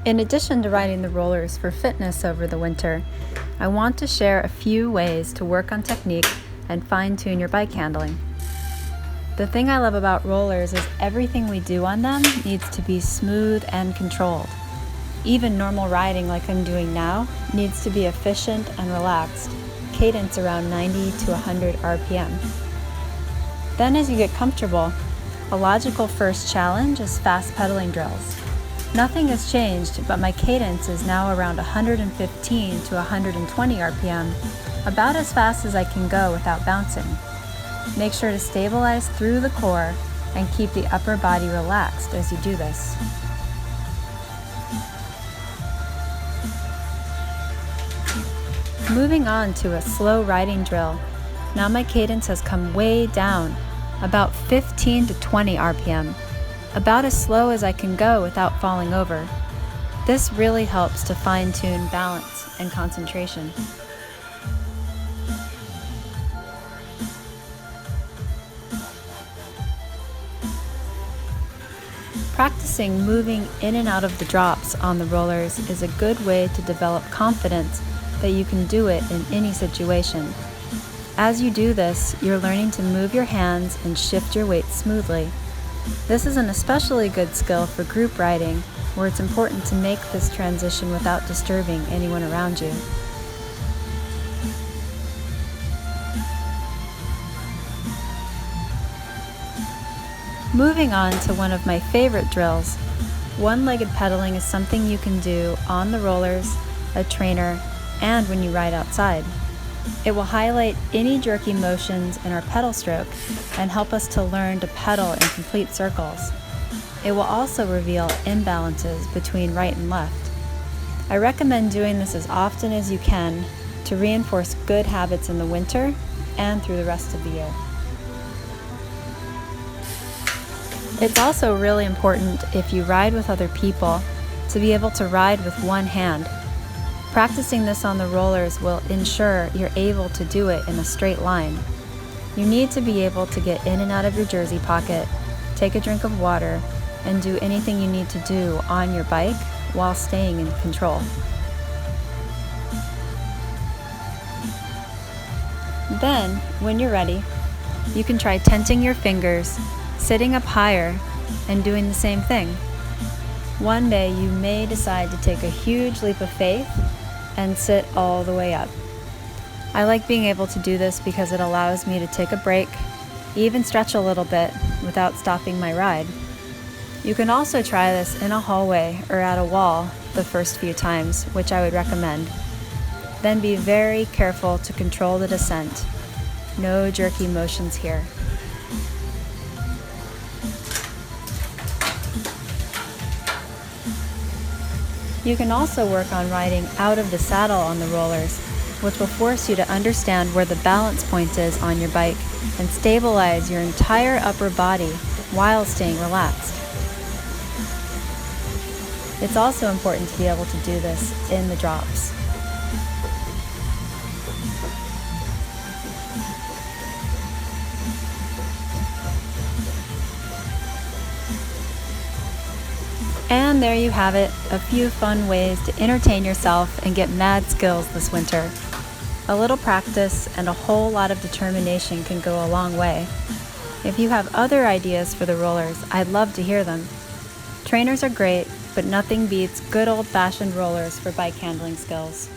In addition to riding the rollers for fitness over the winter, I want to share a few ways to work on technique and fine-tune your bike handling. The thing I love about rollers is everything we do on them needs to be smooth and controlled. Even normal riding like I'm doing now needs to be efficient and relaxed, cadence around 90 to 100 RPM. Then as you get comfortable, a logical first challenge is fast pedaling drills. Nothing has changed, but my cadence is now around 115 to 120 RPM, about as fast as I can go without bouncing. Make sure to stabilize through the core and keep the upper body relaxed as you do this. Moving on to a slow riding drill, now my cadence has come way down, about 15 to 20 RPM, about as slow as I can go without falling over. This really helps to fine-tune balance and concentration. Practicing moving in and out of the drops on the rollers is a good way to develop confidence that you can do it in any situation. As you do this, you're learning to move your hands and shift your weight smoothly. This is an especially good skill for group riding, where it's important to make this transition without disturbing anyone around you. Moving on to one of my favorite drills, one-legged pedaling is something you can do on the rollers, a trainer, and when you ride outside. It will highlight any jerky motions in our pedal stroke and help us to learn to pedal in complete circles. It will also reveal imbalances between right and left. I recommend doing this as often as you can to reinforce good habits in the winter and through the rest of the year. It's also really important if you ride with other people to be able to ride with one hand. Practicing this on the rollers will ensure you're able to do it in a straight line. You need to be able to get in and out of your jersey pocket, take a drink of water, and do anything you need to do on your bike while staying in control. Then, when you're ready, you can try tenting your fingers, sitting up higher, and doing the same thing. One day you may decide to take a huge leap of faith and sit all the way up. I like being able to do this because it allows me to take a break, even stretch a little bit without stopping my ride. You can also try this in a hallway or at a wall the first few times, which I would recommend. Then be very careful to control the descent. No jerky motions here. You can also work on riding out of the saddle on the rollers, which will force you to understand where the balance point is on your bike and stabilize your entire upper body while staying relaxed. It's also important to be able to do this in the drops. And there you have it, a few fun ways to entertain yourself and get mad skills this winter. A little practice and a whole lot of determination can go a long way. If you have other ideas for the rollers, I'd love to hear them. Trainers are great, but nothing beats good old-fashioned rollers for bike handling skills.